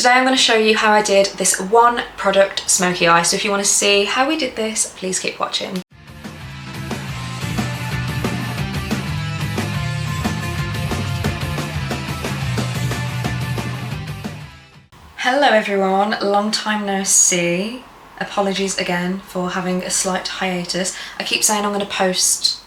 Today I'm going to show you how I did this one product smoky eye. So if you want to see how we did this, please keep watching. Hello everyone, long time no see. Apologies again for having a slight hiatus. I keep saying I'm going to post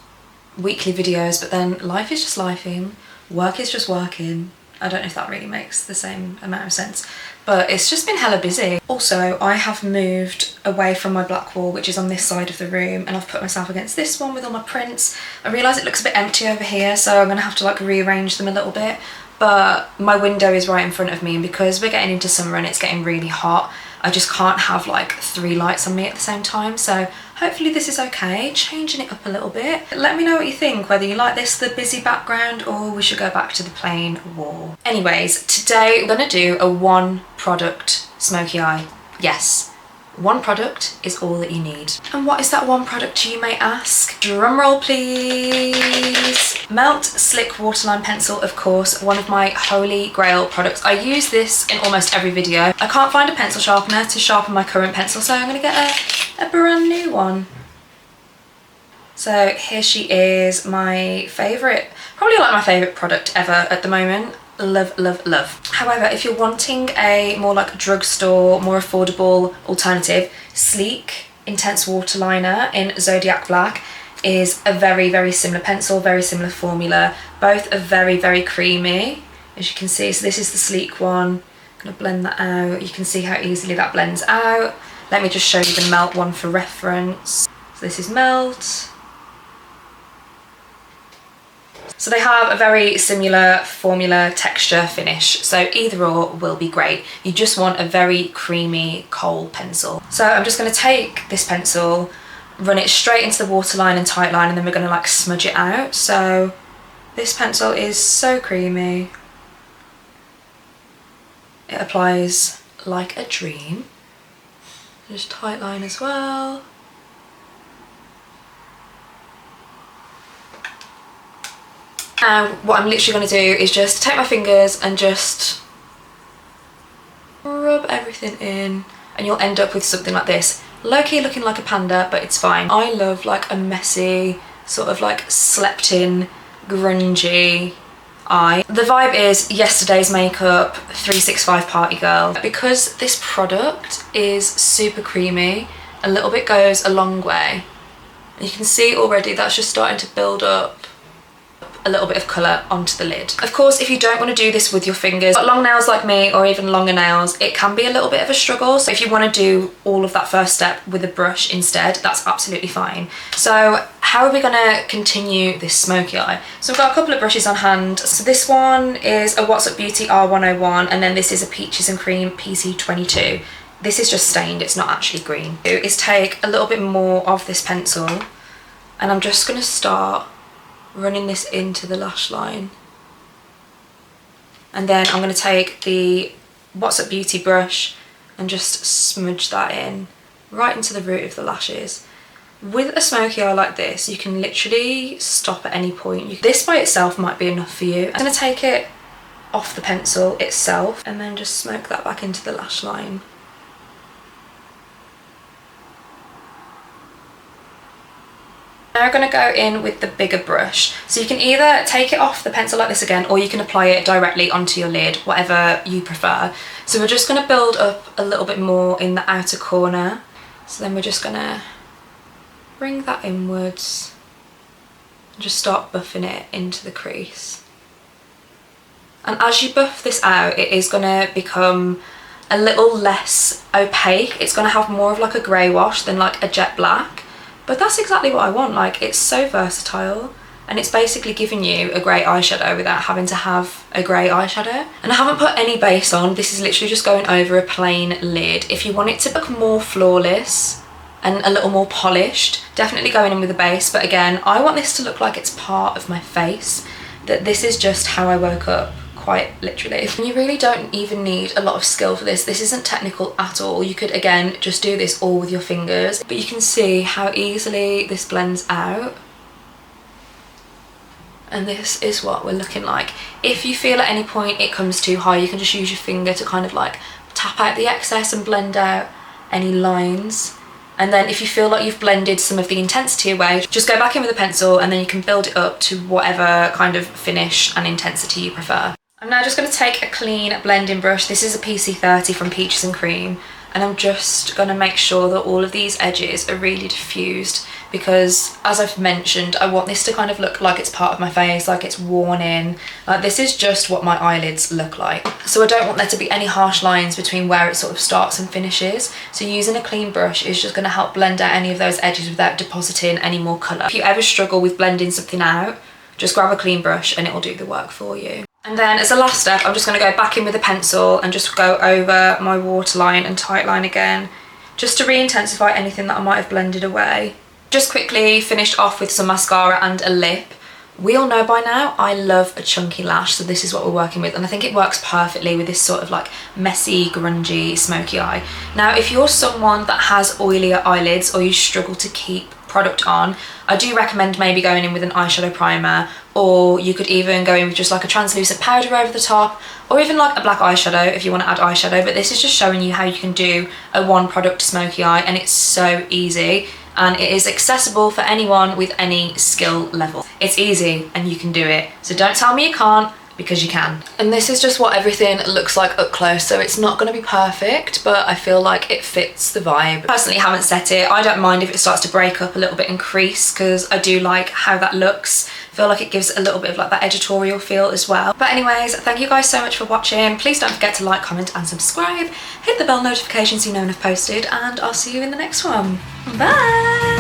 weekly videos, but then life is just lifing, work is just working. I don't know if that really makes the same amount of sense, but it's just been hella busy. Also, I have moved away from my black wall, which is on this side of the room, and I've put myself against this one with all my prints. I realise it looks a bit empty over here, so I'm going to have to like rearrange them a little bit, but my window is right in front of me, and because we're getting into summer and it's getting really hot, I just can't have like 3 lights on me at the same time, so hopefully this is okay, changing it up a little bit. Let me know what you think, whether you like this, the busy background, or we should go back to the plain wall. Anyways, today we're gonna do a one product smoky eye. Yes, one product is all that you need. And what is that one product, you may ask? Drum roll please. Melt Slick Waterline Pencil, of course, one of my holy grail products. I use this in almost every video. I can't find a pencil sharpener to sharpen my current pencil, so I'm gonna get a brand new one. So here she is, my favourite, probably like my favourite product ever at the moment. Love, love, love. However, if you're wanting a more like drugstore, more affordable alternative, Sleek Intense Waterliner in Zodiac Black is a very, very similar pencil, very similar formula. Both are very, very creamy, as you can see. So this is the Sleek one. I'm gonna blend that out. You can see how easily that blends out. Let me just show you the Melt one for reference. So this is Melt. So they have a very similar formula, texture, finish, so either or will be great. You just want a very creamy kohl pencil. So I'm just going to take this pencil, run it straight into the waterline and tight line, and then we're going to like smudge it out. So this pencil is so creamy. It applies like a dream. Just tight line as well. Now what I'm literally going to do is just take my fingers and just rub everything in, and you'll end up with something like this. Low-key looking like a panda, but it's fine. I love like a messy, sort of like slept in, grungy eye. The vibe is yesterday's makeup, 365 party girl. Because this product is super creamy, a little bit goes a long way. And you can see already that's just starting to build up a little bit of colour onto the lid. Of course, if you don't want to do this with your fingers, but long nails like me, or even longer nails, it can be a little bit of a struggle. So if you want to do all of that first step with a brush instead, that's absolutely fine. So how are we going to continue this smoky eye? So I've got a couple of brushes on hand. So this one is a What's Up Beauty R101, and then this is a Peaches and Cream PC22. This is just stained, it's not actually green. Is take a little bit more of this pencil, and I'm just going to start running this into the lash line, and then I'm going to take the What's Up Beauty brush and just smudge that in right into the root of the lashes. With a smoky eye like this, you can literally stop at any point. This by itself might be enough for you. I'm going to take it off the pencil itself and then just smoke that back into the lash line. Now I'm going to go in with the bigger brush. So you can either take it off the pencil like this again, or you can apply it directly onto your lid, whatever you prefer. So we're just going to build up a little bit more in the outer corner. So then we're just going to bring that inwards and just start buffing it into the crease. And as you buff this out, it is going to become a little less opaque. It's going to have more of like a grey wash than like a jet black. But that's exactly what I want. Like, it's so versatile, and it's basically giving you a grey eyeshadow without having to have a grey eyeshadow. And I haven't put any base on. This is literally just going over a plain lid. If you want it to look more flawless and a little more polished, definitely going in with a base. But again, I want this to look like it's part of my face, that this is just how I woke up, quite literally. And you really don't even need a lot of skill for this. This isn't technical at all. You could, again, just do this all with your fingers, but you can see how easily this blends out. And this is what we're looking like. If you feel at any point it comes too high, you can just use your finger to kind of like tap out the excess and blend out any lines. And then if you feel like you've blended some of the intensity away, just go back in with a pencil and then you can build it up to whatever kind of finish and intensity you prefer. I'm now just going to take a clean blending brush. This is a PC30 from Peaches and Cream, and I'm just going to make sure that all of these edges are really diffused, because as I've mentioned, I want this to kind of look like it's part of my face, like it's worn in. Like this is just what my eyelids look like. So I don't want there to be any harsh lines between where it sort of starts and finishes. So using a clean brush is just going to help blend out any of those edges without depositing any more colour. If you ever struggle with blending something out, just grab a clean brush and it will do the work for you. And then as a last step, I'm just going to go back in with a pencil and just go over my waterline and tightline again, just to re-intensify anything that I might have blended away. Just quickly finished off with some mascara and a lip. We all know by now I love a chunky lash, so this is what we're working with, and I think it works perfectly with this sort of like messy, grungy, smoky eye. Now if you're someone that has oilier eyelids or you struggle to keep product on, I do recommend maybe going in with an eyeshadow primer, or you could even go in with just like a translucent powder over the top, or even like a black eyeshadow if you want to add eyeshadow. But this is just showing you how you can do a one product smoky eye, and it's so easy. And it is accessible for anyone with any skill level. It's easy and you can do it. So don't tell me you can't, because you can. And this is just what everything looks like up close, so it's not going to be perfect, but I feel like it fits the vibe. Personally, haven't set it. I don't mind if it starts to break up a little bit and crease, because I do like how that looks. I feel like it gives a little bit of like that editorial feel as well. But anyways, thank you guys so much for watching. Please don't forget to like, comment and subscribe. Hit the bell notification so you know when I've posted, and I'll see you in the next one. Bye!